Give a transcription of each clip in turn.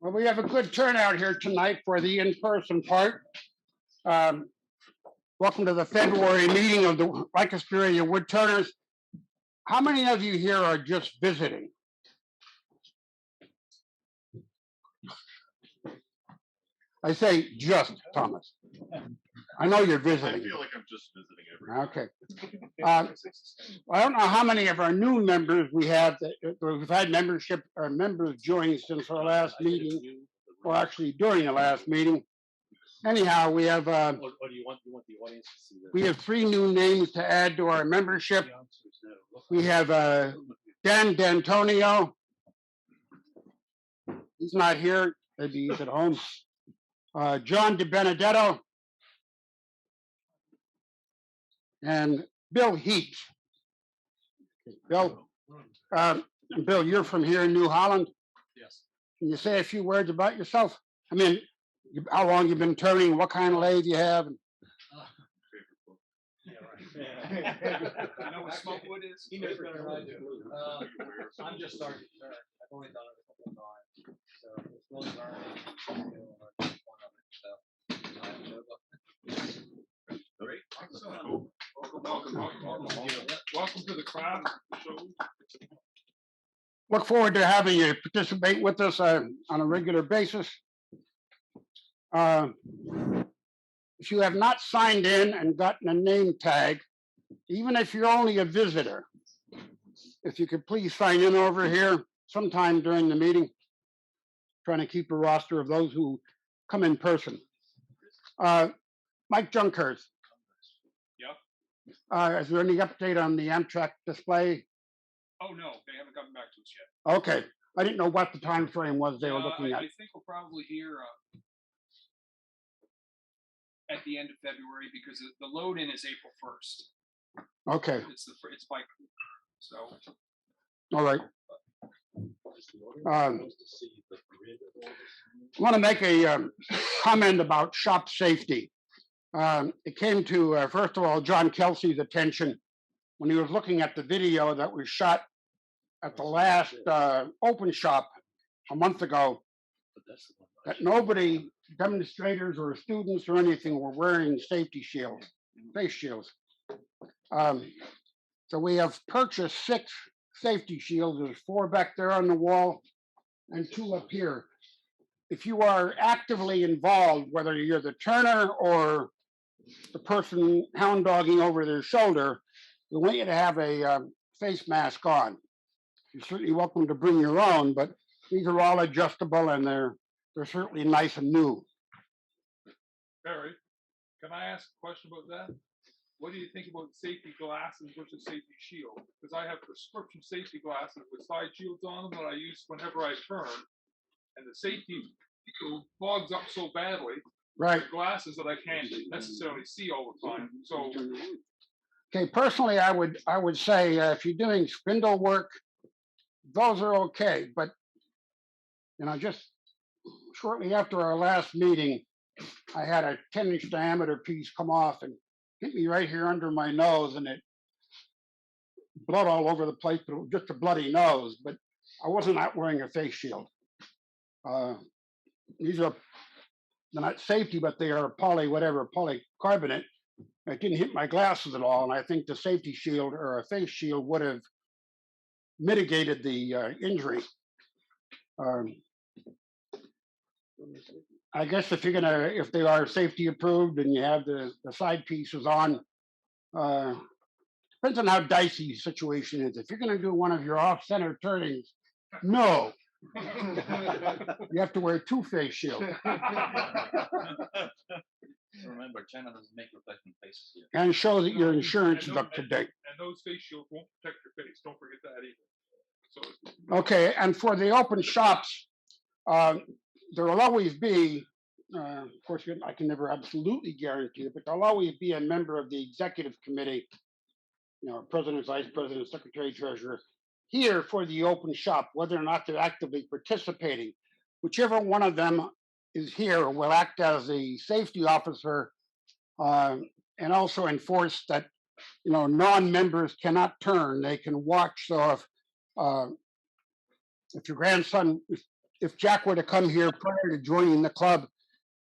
Well, we have a good turnout here tonight for the in-person part. Um, Welcome to the February meeting of the Lancaster area Woodturners. How many of you here are just visiting? I say just, Thomas. I know you're I visiting. feel like I'm just visiting every Okay. I don't know how many of our new members we have that we've had membership or members join since our last meeting, or actually during the last meeting. Anyhow, we have What do you want? You want the audience to see that? we have 3 new names to add to our membership. We have Dan D'Antonio. He's not here. Maybe he's at home. John DiBenedetto and Bill Heat. Bill, Bill, you're from here in New Holland. Yes. Can you say a few words about yourself? I mean, how long you've been turning? What kind of lathe you have? Yeah, right. You know what smoke wood is? He knows better than I do. I'm just starting to turn. I've only done it a couple of times, so it's really learning. Great. Welcome to the craft show. Look forward to having you participate with us on a regular basis. If you have not signed in and gotten a name tag, even if you're only a visitor, if you could please sign in over here sometime during the meeting, trying to keep a roster of those who come in person. Mike Junkhurst. Yep. Is there any update on the Amtrak display? Oh, no, they haven't gotten back to us yet. Okay, I didn't know what the time frame was they were looking at. I think we'll probably hear at the end of February because the load in is April 1st. Okay, It's by, so. all right. I want to make a comment about shop safety. It came to, first of all, John Kelsey's attention when he was looking at the video that was shot at the last open shop a month ago, that nobody, demonstrators or students or anything, were wearing safety shields, face shields. So we have purchased 6 safety shields. There's 4 back there on the wall and 2 up here. If you are actively involved, whether you're the turner or the person hound dogging over their shoulder, we want you to have a face mask on. You're certainly welcome to bring your own, but these are all adjustable and they're certainly nice and new. Barry, can I ask a question about that? What do you think about safety glasses versus safety shield? Because I have prescription safety glasses with side shields on them that I use whenever I turn, and the safety fogs up so badly. Right. The glasses that I can't necessarily see all the time. So. Okay, personally, I would say if you're doing spindle work, those are okay. But just shortly after our last meeting, I had a 10-inch diameter piece come off and hit me right here under my nose, and it blood all over the place, but it was just a bloody nose. But I wasn't out wearing a face shield. These are, they're not safety, but they are polycarbonate. It didn't hit my glasses at all, and I think the safety shield or a face shield would have mitigated the injury. I guess if they are safety approved and you have the side pieces on, depends on how dicey the situation is. If you're gonna do one of your off-center turnings, no. You have to wear 2 face shields. Remember, China doesn't make reflecting faces here. And show that your insurance is up to date. And those face shields won't protect your face. Don't forget that either. So. Okay, and for the open shops, there will always be, of course, I can never absolutely guarantee it, but there'll always be a member of the executive committee, president, vice president, secretary, treasurer, here for the open shop, whether or not they're actively participating. Whichever one of them is here will act as a safety officer and also enforce that non-members cannot turn; they can watch. So if your grandson if Jack were to come here prior to joining the club,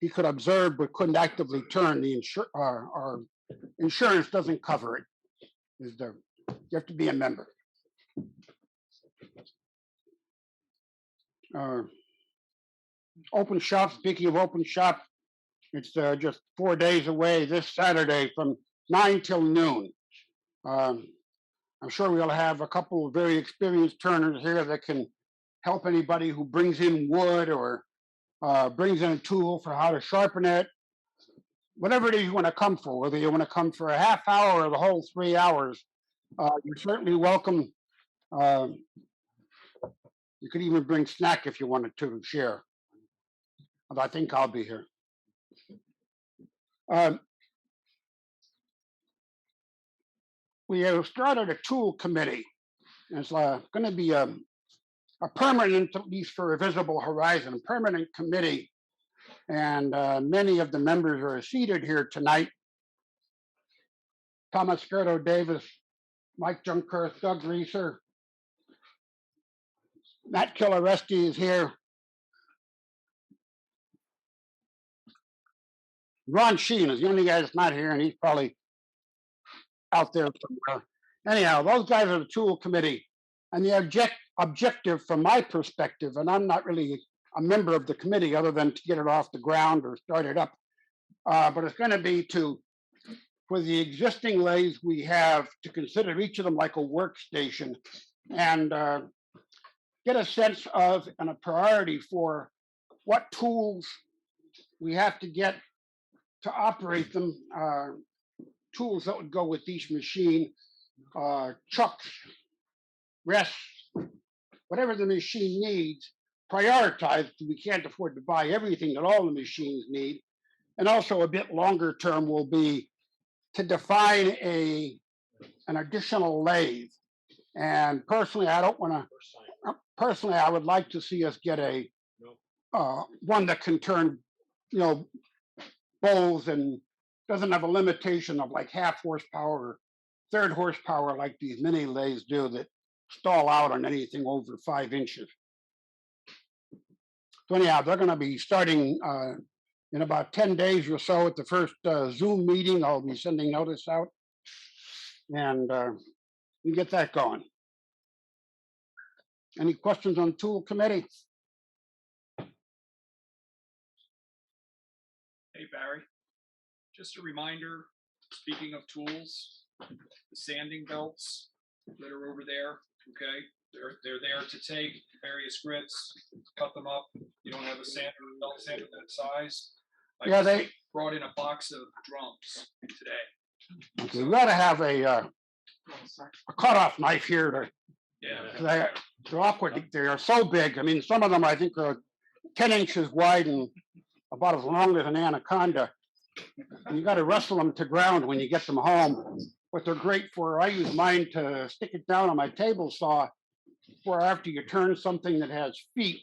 he could observe but couldn't actively turn. Our insurance doesn't cover it. You have to be a member. Open shop. Speaking of open shop, it's just 4 days away this Saturday from 9 till noon. I'm sure we'll have a couple of very experienced turners here that can help anybody who brings in wood or brings in a tool for how to sharpen it. Whatever it is you want to come for, whether you want to come for a half hour or the whole 3 hours, you're certainly welcome. You could even bring snack if you wanted to share. But I think I'll be here. We have started a tool committee. It's going to be a permanent, at least for a visible horizon, permanent committee. And many of the members are seated here tonight. Thomas Gerdo Davis, Mike Junkerth, Doug Reeser, Matt Killaresti is here. Ron Sheen is the only guy that's not here, and he's probably out there somewhere. Anyhow, those guys are the tool committee. And the objective from my perspective, and I'm not really a member of the committee other than to get it off the ground or start it up, but it's going to be for the existing lathes we have, to consider each of them like a workstation and get a sense of and a priority for what tools we have to get to operate them, tools that would go with each machine, chucks, rests, whatever the machine needs, prioritized. We can't afford to buy everything that all the machines need. And also a bit longer term will be to define an additional lathe. And personally, I don't want to, personally, I would like to see us get a one that can turn, bowls and doesn't have a limitation of like half horsepower or third horsepower like these mini lathes do that stall out on anything over 5 inches. So anyhow, they're going to be starting in about 10 days or so at the first Zoom meeting. I'll be sending notice out and we get that going. Any questions on tool committee? Hey, Barry, just a reminder, speaking of tools, the sanding belts that are over there, okay? They're there to take various grits, cut them up. You don't have a belt sander that size. Yeah, they brought in a box of drums today. Okay, we got to have a cutoff knife here to. Yeah. They're awkward. They are so big. I mean, some of them I think are 10 inches wide and about as long as an anaconda. And you got to wrestle them to ground when you get them home. What they're great for, I use mine to stick it down on my table saw for after you turn something that has feet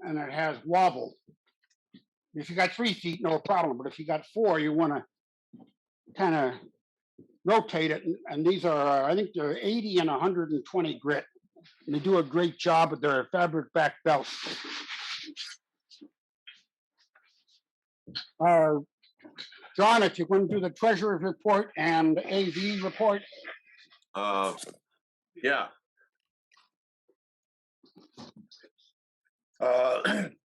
and it has wobble. If you got 3 feet, no problem. But if you got 4, you want to kind of rotate it. And these are, I think they're 80 and 120 grit. And they do a great job with their fabric back belts. John, if you want to do the treasurer's report and AV report. Yeah.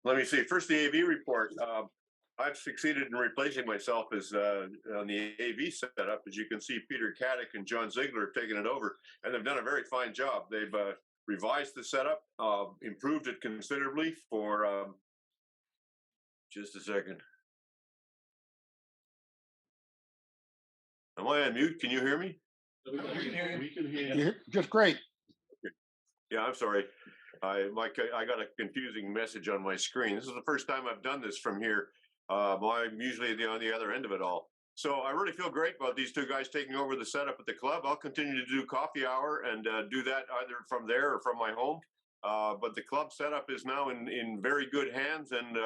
Let me see. First, the AV report. I've succeeded in replacing myself as on the AV setup. As you can see, Peter Caddick and John Ziegler have taken it over, and they've done a very fine job. They've revised the setup, improved it considerably for. Just a second. Am I on mute? Can you hear me? We can hear you. We can hear you. Just great. Yeah, I'm sorry. I got a confusing message on my screen. This is the first time I've done this from here. I'm usually on the other end of it all. So I really feel great about these two guys taking over the setup at the club. I'll continue to do coffee hour and do that either from there or from my home. But the club setup is now in very good hands and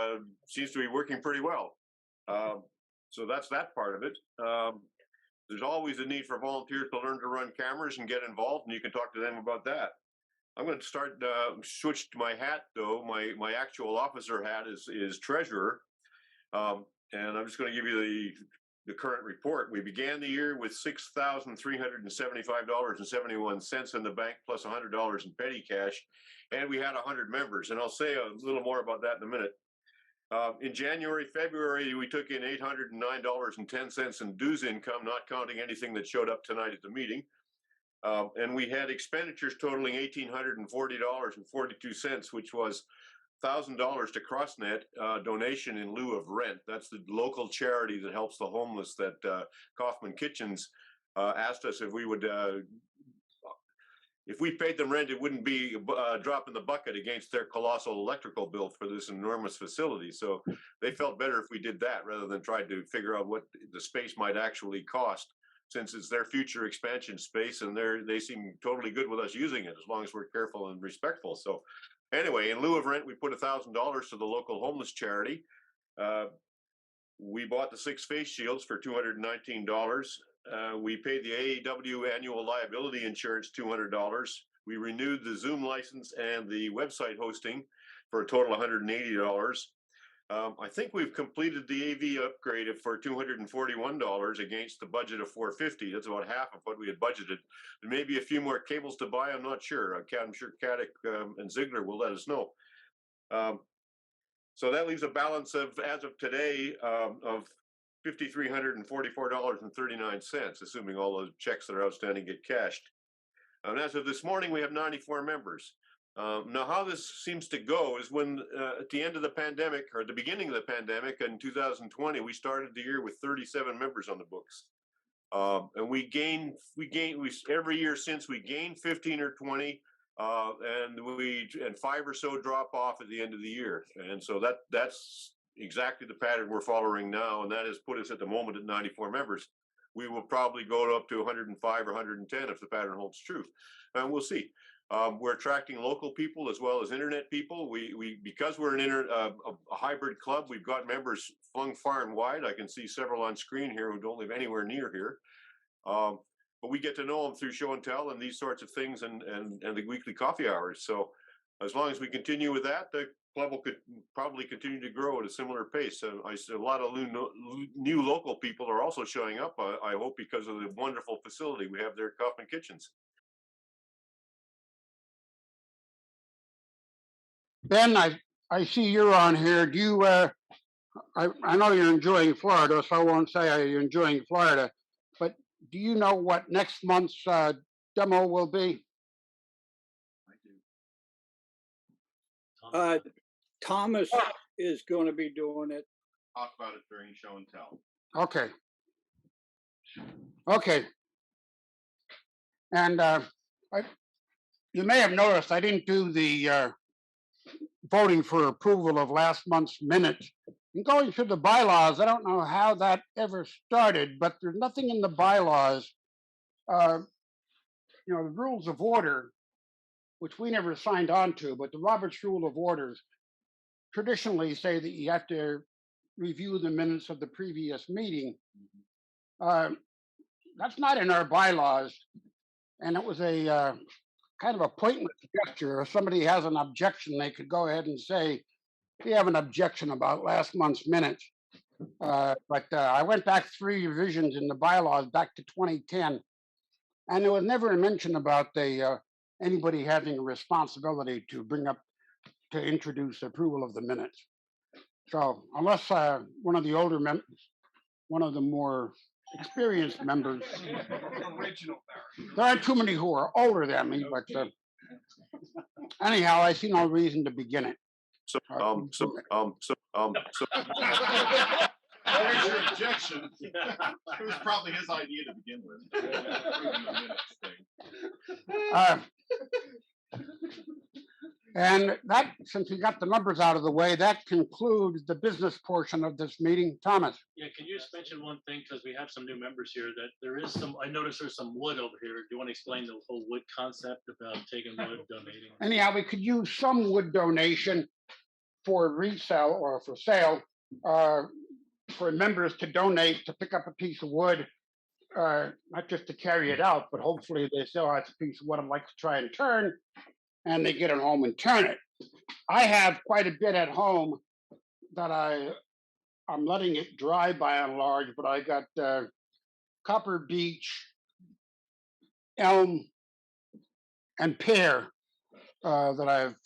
seems to be working pretty well. So that's that part of it. There's always a need for volunteers to learn to run cameras and get involved, and you can talk to them about that. I'm going to start switch to my hat though. My actual officer hat is treasurer, and I'm just going to give you the current report. We began the year with $6,375.71 in the bank, plus $100 in petty cash, and we had 100 members. And I'll say a little more about that in a minute. In January, February, we took in $809.10 in dues income, not counting anything that showed up tonight at the meeting. And we had expenditures totaling $1,840.42, which was $1,000 to CrossNet donation in lieu of rent. That's the local charity that helps the homeless that Kaufman Kitchens asked us if we would, if we paid them rent, it wouldn't be a drop in the bucket against their colossal electrical bill for this enormous facility. So they felt better if we did that rather than try to figure out what the space might actually cost, since it's their future expansion space, and they seem totally good with us using it as long as we're careful and respectful. So anyway, in lieu of rent, we put $1,000 to the local homeless charity. We bought the 6 face shields for $219. We paid the AAW annual liability insurance $200. We renewed the Zoom license and the website hosting for a total of $180. I think we've completed the AV upgrade for $241 against the budget of $450. That's about half of what we had budgeted. There may be a few more cables to buy. I'm not sure. I'm sure Caddick and Ziegler will let us know. So that leaves a balance of, as of today, of $5,344.39, assuming all those checks that are outstanding get cashed. And as of this morning, we have 94 members. Now, how this seems to go is when at the end of the pandemic, or the beginning of the pandemic in 2020, we started the year with 37 members on the books. And we every year since we gain 15 or 20, and 5 or so drop off at the end of the year. And so that's exactly the pattern we're following now. And that has put us at the moment at 94 members. We will probably go up to 105 or 110 if the pattern holds true. And we'll see. We're attracting local people as well as internet people. Because we're a hybrid club, we've got members flung far and wide. I can see several on screen here who don't live anywhere near here. But we get to know them through show and tell and these sorts of things and the weekly coffee hours. So as long as we continue with that, the club will probably continue to grow at a similar pace. I see a lot of new local people are also showing up, I hope, because of the wonderful facility we have there at Kaufman Kitchens. Ben, I see you're on here. Do you, I know you're enjoying Florida, so I won't say you're enjoying Florida, but do you know what next month's demo will be? Thomas is going to be doing it. Talk about it during show and tell. Okay. Okay. And you may have noticed I didn't do the voting for approval of last month's minutes. And going through the bylaws, I don't know how that ever started, but there's nothing in the bylaws, the rules of order, which we never signed on to, but the Robert's Rule of Orders traditionally say that you have to review the minutes of the previous meeting. That's not in our bylaws. And it was a kind of a pointless gesture. If somebody has an objection, they could go ahead and say, we have an objection about last month's minutes. But I went back 3 revisions in the bylaws back to 2010, and there was never a mention about anybody having a responsibility to introduce approval of the minutes. So unless one of the older members, one of the more experienced members, Original, there aren't too many who are older than me, but anyhow, I see no reason to begin it. There's your objection. It was probably his idea to begin with. And that, since we got the numbers out of the way, that concludes the business portion of this meeting. Thomas? Yeah, can you just mention one thing, because we have some new members here, that there is some, I noticed there's some wood over here. Do you want to explain the whole wood concept about taking wood, donating? Anyhow, we could use some wood donation for resale or for sale, for members to donate to pick up a piece of wood, not just to carry it out, but hopefully they say, oh, it's a piece of wood I'd like to try and turn. and they get it home and turn it. I have quite a bit at home that I'm letting it dry by and large, but I got copper beech, elm, and pear that I've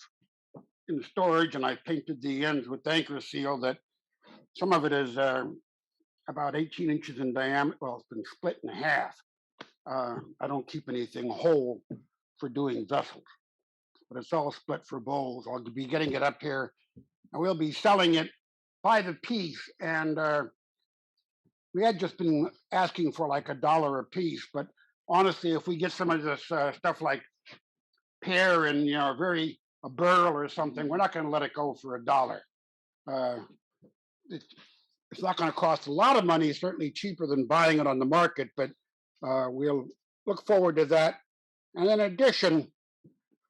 in storage, and I painted the ends with anchor seal. That some of it is about 18 inches in diameter. Well, it's been split in half. I don't keep anything whole for doing vessels, but it's all split for bowls. I'll be getting it up here, and we'll be selling it by the piece. And we had just been asking for like $1 a piece, but honestly, if we get some of this stuff like pear and a burl or something, we're not going to let it go for $1. It's not going to cost a lot of money, certainly cheaper than buying it on the market, but we'll look forward to that. And in addition,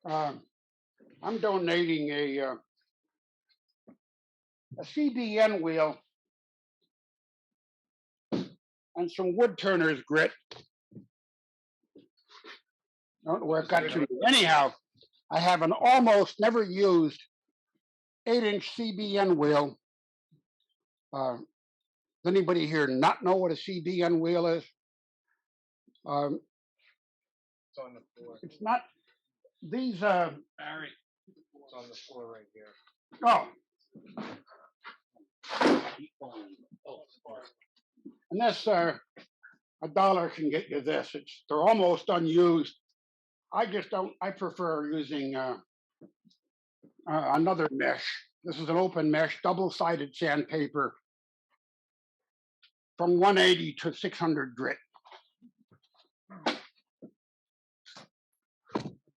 I'm donating a CBN wheel and some Woodturners grit. I don't know where it got to. Anyhow, I have an almost never used 8-inch CBN wheel. Does anybody here not know what a CBN wheel is? It's on the floor. It's not these. Barry, It's on the floor right here. Oh, and this $1 can get you this. They're almost unused. I just don't. I prefer using another mesh. This is an open mesh, double-sided sandpaper from 180 to 600 grit.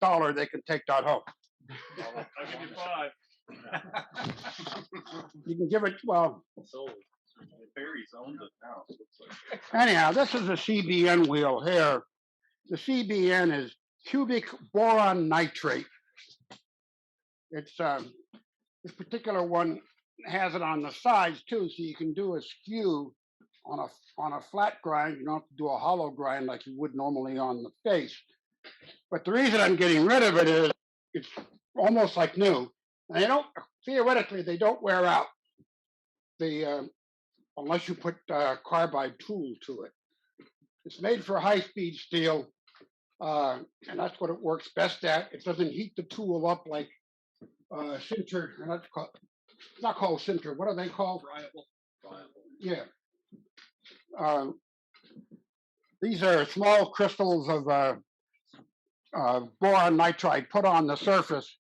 $1, they can take that home. I'll give you 5. You can give it, well, Sold. Barry's owns it now. So looks like. anyhow, this is a CBN wheel here. The CBN is cubic boron nitrate. It's this particular one has it on the sides too, so you can do a skew on a flat grind. You don't have to do a hollow grind like you would normally on the face. But the reason I'm getting rid of it is it's almost like new. And they don't theoretically they don't wear out. Unless you put carbide tool to it. It's made for high-speed steel, and that's what it works best at. It doesn't heat the tool up like sinter. It's not called sinter. What are they called? Friable. Yeah. These are small crystals of boron nitride put on the surface.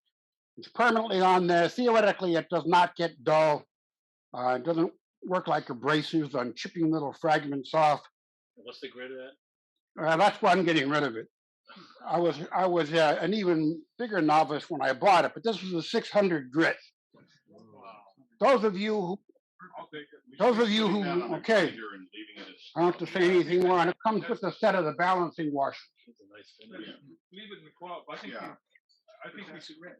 It's permanently on there. Theoretically, it does not get dull. It doesn't work like abrasives on chipping little fragments off. What's the grid of that? That's why I'm getting rid of it. I was an even bigger novice when I bought it, but this was a 600 grit. Those of you who, I'll take it. Putting that on a okay, grinder and leaving it as- I don't have to say anything more, and it comes with a set of the balancing washers. It's a nice finish. Yeah. Leave it in the club. I think we should rent.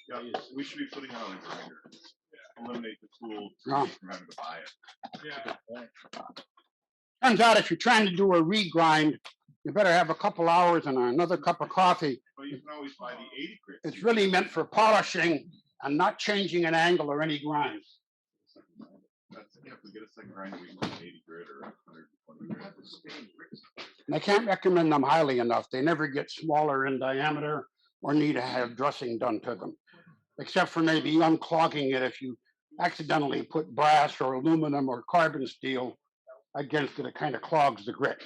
Yeah, we should be putting it on a grinder. Eliminate the tool Yeah. from having to buy it. Yeah. Turns out if you're trying to do a regrind, you better have a couple hours and another cup of coffee. But you can always buy the 80 grit. It's really meant for polishing and not changing an angle or any grinds. If we get a second grinder, we can get 80 grit or 120 grit. And I can't recommend them highly enough. They never get smaller in diameter or need to have dressing done to them, except for maybe unclogging it if you accidentally put brass or aluminum or carbon steel against it. It kind of clogs the grit.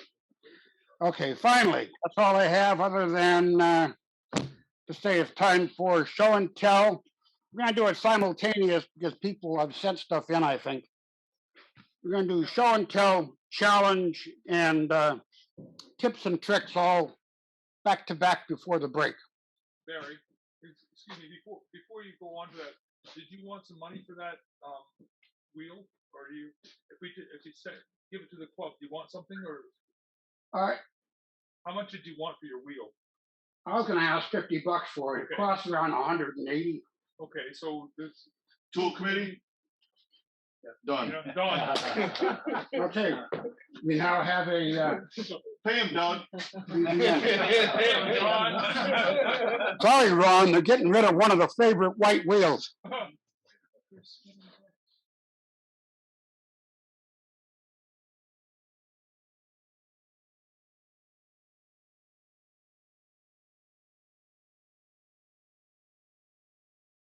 Okay, finally, that's all I have other than to say it's time for show and tell. We're going to do it simultaneous because people have sent stuff in, I think. We're going to do show and tell, challenge, and tips and tricks all back to back before the break. Barry, excuse me, before you go on to that, did you want some money for that wheel? Or do you, if you say, give it to the club, do you want something, or All right, how much did you want for your wheel? I was going to ask $50 for it. It Okay. costs around 180. Okay, so this, Tool committee, Done. Done. Okay, we now have a, Pay him, Doug. sorry, Ron, they're getting rid of one of the favorite white wheels.